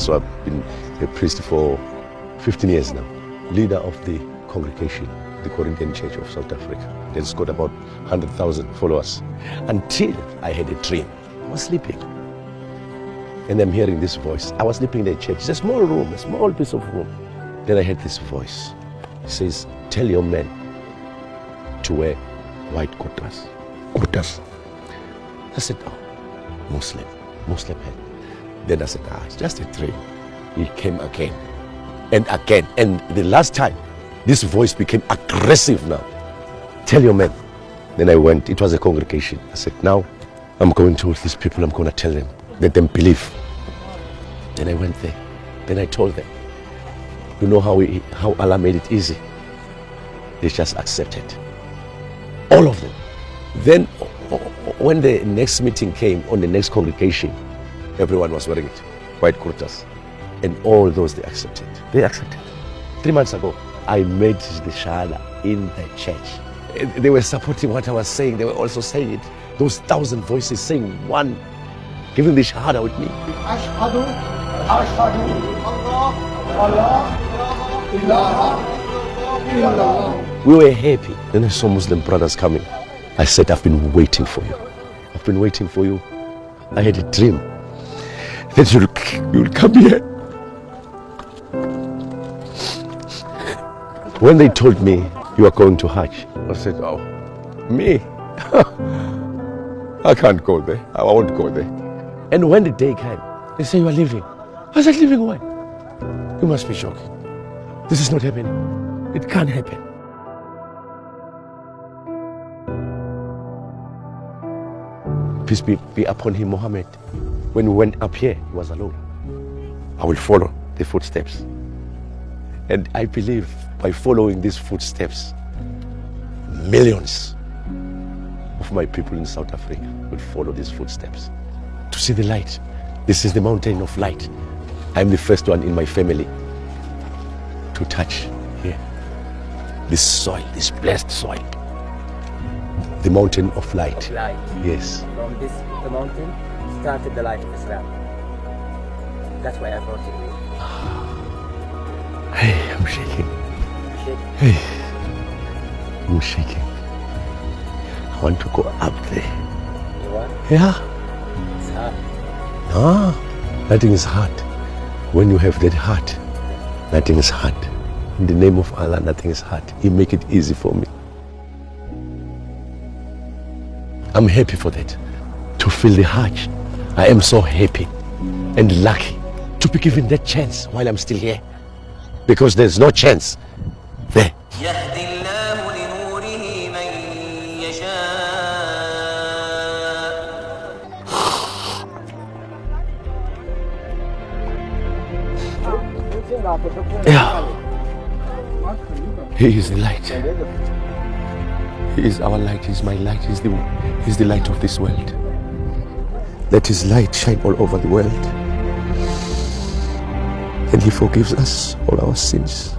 So I've been a priest for 15 years now. Leader of the congregation, the Corinthian Church of South Africa. It's got about 100,000 followers. Until I had a dream. I was sleeping. And I'm hearing this voice. I was sleeping in a church. It's a small room, a small piece of room. Then I heard this voice. It says, tell your men to wear white kurtas. Kurtas. I said, oh, Muslim head. Then I said, it's just a dream. He came again and again. And the last time, this voice became aggressive now. Tell your men. Then I went, it was a congregation. I said, now I'm going to these people, I'm going to tell them, let them believe. Then I went there. Then I told them, you know how Allah made it easy? They just accepted. All of them. Then when the next meeting came on the next congregation, everyone was wearing it, white kurtas. And all those they accepted. They accepted. 3 months ago, I made the shahada in the church. They were supporting what I was saying. They were also saying it. Those 1,000 voices saying one, giving the shahada with me. Ashhadu, Allah, ilaha, illallah. We were happy. Then I saw Muslim brothers coming. I said, I've been waiting for you. I've been waiting for you. I had a dream that you'll come here. When they told me you are going to Hajj, I said, oh, me? I can't go there. I won't go there. And when the day came, they say you are leaving. I said, leaving when? You must be joking. This is not happening. It can't happen. Peace be upon him, Muhammad. When we went up here, he was alone. I will follow the footsteps. And I believe by following these footsteps, millions of my people in South Africa will follow these footsteps to see the light. This is the mountain of light. I'm the first one in my family to touch here. This soil, this blessed soil. The mountain of light. Yes. From the mountain started the light of Islam. That's why I brought it with. Hey, I'm shaking. Hey, I'm shaking. I want to go up there. You want? Yeah. It's hard. No, nothing is hard. When you have that heart, nothing is hard. In the name of Allah, nothing is hard. He make it easy for me. I'm happy for that. To feel the Hajj. I am so happy and lucky to be given that chance while I'm still here. Because there's no chance there. Yeah. He is the light. He is our light. He is my light. He is the light of this world. Let his light shine all over the world. And he forgives us all our sins.